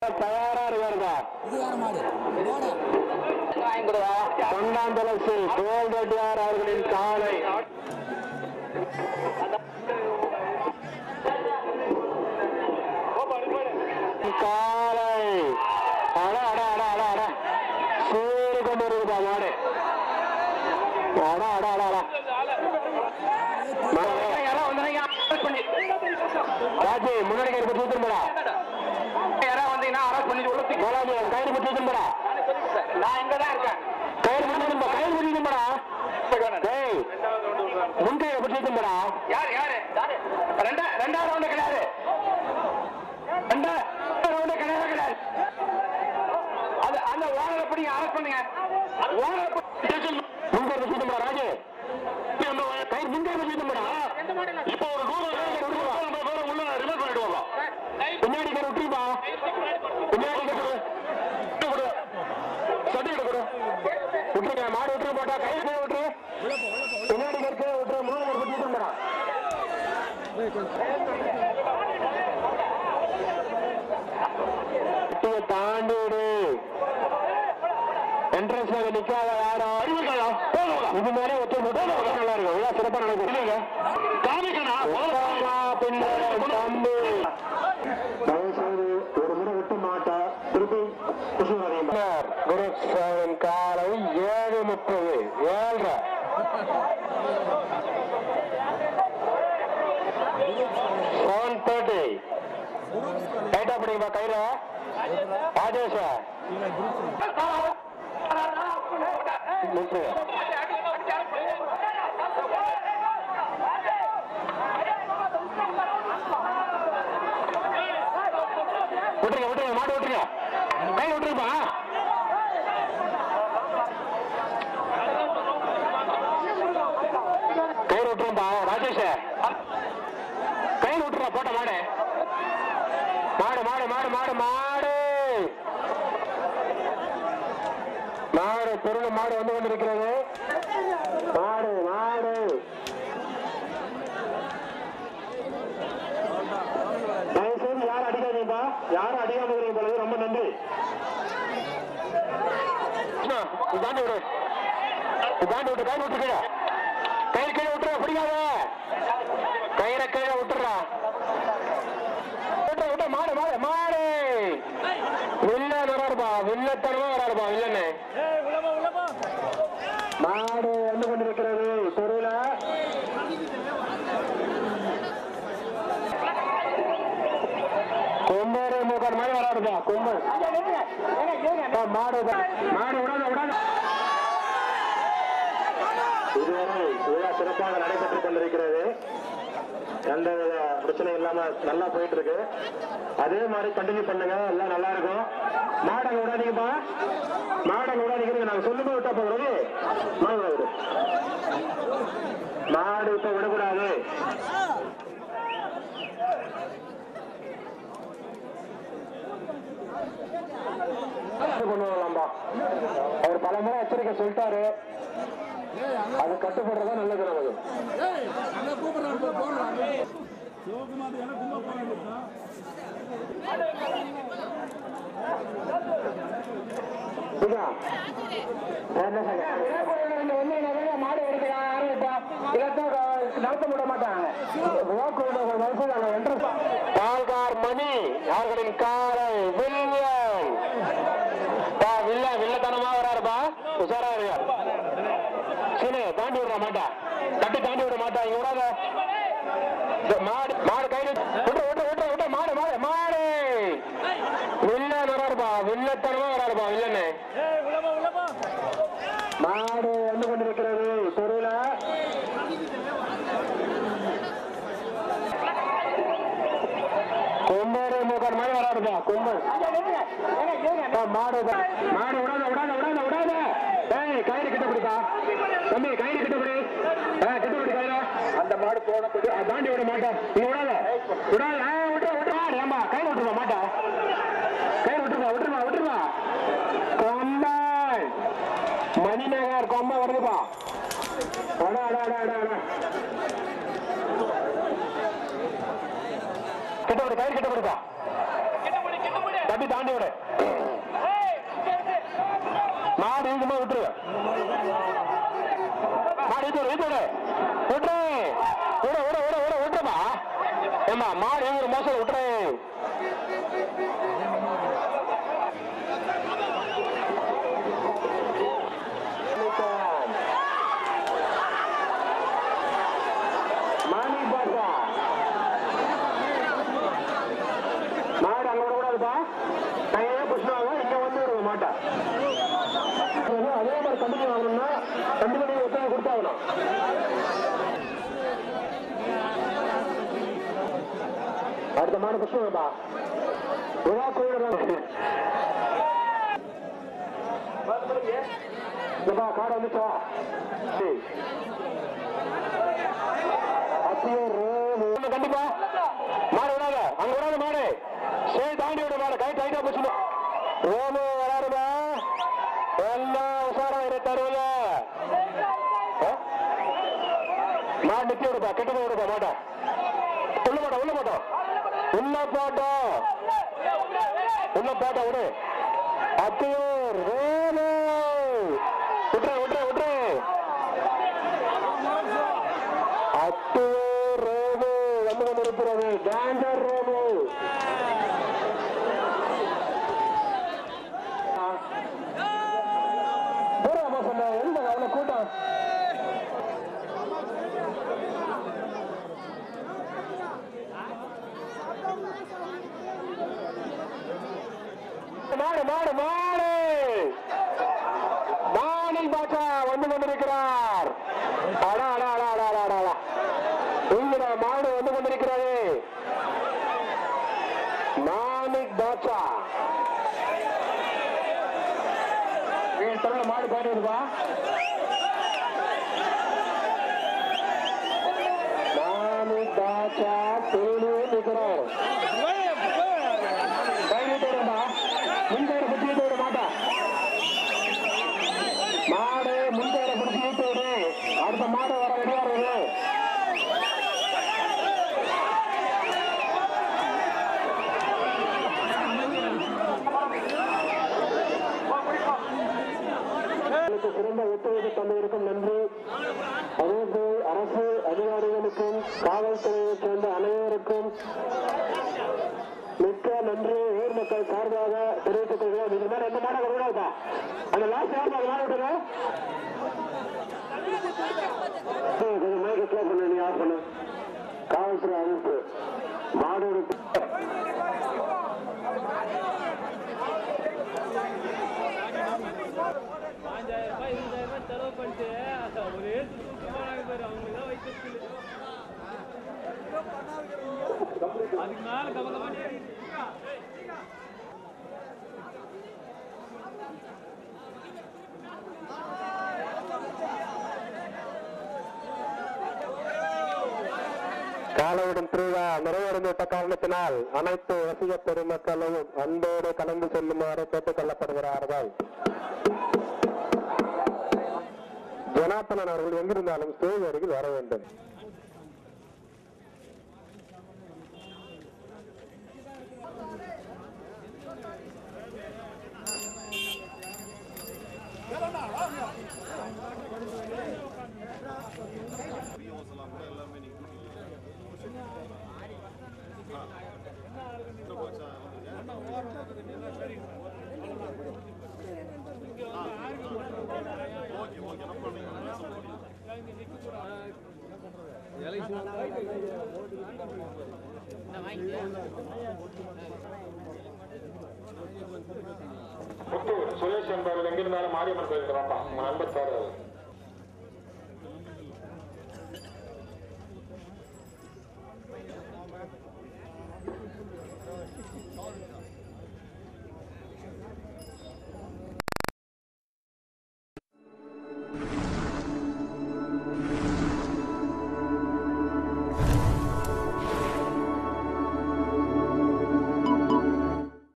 தயாரா இருக்காருங்க. கொண்டாந்தலசி கோல்டடியார் அவர்களின் காலை காலை சீறி கொண்டு இருக்குதா மாடு. ராஜி முன்னாடி கயிறு பற்றி ஊத்துருப்பா. யாராவது வந்தீங்கன்னா அரசு பண்ணி கயிறு பற்றி ஊத்துருப்பா. நான் இங்கதான் இருக்கேன். கயிறு முடிச்சுப்பா, கயிறு முடிச்சுப்பா. முன்கையை பற்றி ஊத்துருப்பா. யாரு யாரு ரெண்டாவது ரவுண்டு கிடையாது. ரெண்டாவது ரவுண்டு கிடையாது கிடையாது. அது அந்த ஓனரை படி அரசு பண்ணுங்க. ஓனரை முன்கை பற்றி ஊத்துருப்பா. ராஜு கயிறு முன்கை பற்றி ஊத்துருப்பா. இப்போ ஒரு பின்னாடி விட்டுருப்பா. பின்னாடி விட்டுருங்க. மாடு விட்டுரு போட்டா கை விட்டுரு. பின்னாடி விட்டுரு மூணு விட்டுருந்தா தாண்டி விடு. என்ட்ரன்ஸ் நிக்காத யாரும் இது மாதிரி ஒத்து போட்டா நல்லா இருக்கும். சிறப்பா நடக்கும். தம்பி ஒரு முறை விட்டு மாட்டா திருப்பி குருசாமின் காலை 7:30 7:30 1:30 ரைட்டா பிடிங்கப்பா கையில. ராஜேஷ் விட்டுருங்க விட்டுருங்க மாடு விட்டுருங்க. கை விட்டுருப்பா. கை விட்டுருப்பா. ராஜேஷ் கை விட்டுறா. போட்ட மாடு மாடு மாடு மாடு மாடு மாடு மாடு பொருள் மாடு வந்து கொண்டிருக்கிறது. மாடு மாடு யாரும் அடிக்காதீங்கப்பா. யாரும் அடிக்காம இருக்கிறது ரொம்ப நன்றி. தாண்டி விடு தாண்டி விட்டு கயிறு விட்டு கீழே கயிறு கீழே விட்டுற. பிடிக்காத கயிறை கீழே விட்டுறா. விட்ட விட்ட மாடு மாடு மாடு வில்ல வராருப்பா. வில்லத்தனமா வராருப்பா வில்லன்னு. மாடு வந்து கொண்டிருக்கிறது தெருவில். கொம்பேறு மூக்கர் மாதிரி வராதுப்பா. கொம்பு மாடு மாடு விடாத விடாத. இதுவரை விழா சிறப்பாக நடைபெற்றுக் கொண்டிருக்கிறது. எந்த பிரச்சனை இல்லாம நல்லா போயிட்டு இருக்கு. அதே மாதிரி கண்டினியூ பண்ணுங்க. எல்லாம் நல்லா இருக்கும். மாடை விடாதீங்கப்பா. மாடை விடாதீங்க. நாங்க சொல்லுங்க விட்டா போகிறது. மாடு இப்ப விடக்கூடாது. அவர் பல முறை எச்சரிக்கை சொல்லிட்டாரு. அது கட்டுப்படுறதா நல்லது நமக்கு. மாடு எடுக்க யாரும் நடத்த விட மாட்டாங்க. பால்கார் மணி அவர்களின் காலை வில்லியம் வில்லத்தனமா வராருப்பா. உஷாரா இருக்கு. சரி தாண்டி விட மாட்டா. கட்டி தாண்டி விட மாட்டா. இங்க விடாத மாடு மாடு கையில விட்டு விட்டு விட்டு விட்டு மாடு மாடு மாடு வில்லன் வராருப்பா. வில்லத்தனமா வராருப்பா வில்லன்னு. மாடு வந்து கொண்டிருக்கிறது தெருவில். கொம்பேறு மூக்கர் மாதிரி வராருப்பா. கொம்பு மாடு மாடு விடாத விடாத விடாத விடாத. கயிறு கிட்ட பிடிப்பா தம்பி. கயிறு கிட்ட பிடி. கிட்ட பிடி கயிறு. அந்த மாடு போன தாண்டி விட மாட்டா. நீ விடாத விடாத விட்டு விட்டுருவா. ஏமா கயிறு விட்டுருவா மாட்டா. கயிறு விட்டுருவா விட்டுருவா விட்டுருவா. கொம்பன் மணிநகர் கொம்ப வருதுப்பா. கிட்ட பிடி கயிறு கிட்ட பிடிப்பா. தம்பி தாண்டி விட மாடு இருக்குமா விட்டுரு மாடு விட்டு விட்டுரு விட்டுரு விட விட விட விட விட்டுருமா ஏமா மாடு ஒரு மோசம் விட்டுரு மாடு அங்க விடக்கூடாதுப்பா கையே புஷ்ணாங்க இங்க வந்து விடுவோம் மாட்டா அதே மாதிரி கண்டிப்பா ஆகணும்னா கண்டிப்பா நீங்க ஒத்தனை கொடுத்தாகணும் அடுத்த மாடு புஷ்ணாங்கப்பா ஏதா கோயிலுப்பா காடு வந்துச்சா கண்டிப்பா மாடு விடாத அங்க விடாத மாடு சரி தாண்டி விட மாடு கை டைட்டா போச்சு ரோமு வராருமா எல்லாம் உசாரா தருவல மாடு நிக்க விடுப்பா கெட்டு போய் விடுப்பா மாட்டா உள்ள போட்டோம் உள்ள போட்டோம் உள்ள போட்டோம் உள்ள போட்டா விடு அத்தையூர் ரோமு விட்டுற விட்டுற விட்டுற அத்தையூர் ரோமு வந்து கொண்டிருக்கிறது டேஞ்சர் ரோமு எந்த அவ்வளவு கூட்டம் மாடு மாடு மாடு மானில் பாட்சா வந்து கொண்டிருக்கிறார் அடா அடா அடா அடா அடா அடா இங்க மாடு வந்து கொண்டிருக்கிறது மானிக் பாட்சா மாடு பாடு வருவா மானிக் பாட்சா தேனி நிற்கிறார் முன்கையில பிடிச்சி விட்டு விட மாட்டா மாடு முன்கையில பிடிச்சி விட்டு விடு அடுத்த மாடு வர ரெடியா இருக்கு சிறந்த ஒத்துழைப்பு தந்ததற்கும் நன்றி அதேபோல் அரசு அதிகாரிகளுக்கும் காவல்துறையைச் சேர்ந்த அனைவருக்கும் மிக்க நன்றி ஊர் மக்கள் சார்பாக தெரிவித்துக் கொள்கிறோம் இது மாதிரி எந்த மாடம் கூடாதா அந்த லாஸ்ட் யாரும் அது மாறிவிட்டுங்க கொஞ்சம் மைக் கிளப் பண்ண நீ ஆஃப் பண்ணு காவல்துறை அமைப்பு மாடோடு செலவு பண்ணிட்டு ஒரே போனாங்க பேரு அவங்க தான் வைக்க அதுக்கு மேல கவலை காலவுடன் திருவிழா நிறைவடைந்துவிட்ட காரணத்தினால் அனைத்து ரசிக பெருமக்களும் அன்போடு கலந்து செல்லுமாறு கேட்டுக் கொள்ளப்படுகிறார்கள். ஜனார்த்தனன் அவர்கள் எங்கிருந்தாலும் ஸ்டேஜ் அருகில் வர வேண்டும். சுரேஷ் என்பவர்கள் எங்கிருந்தாலும் மாரியம்மன் கோயிலுக்கு வாப்பா உங்க நண்பர் சார்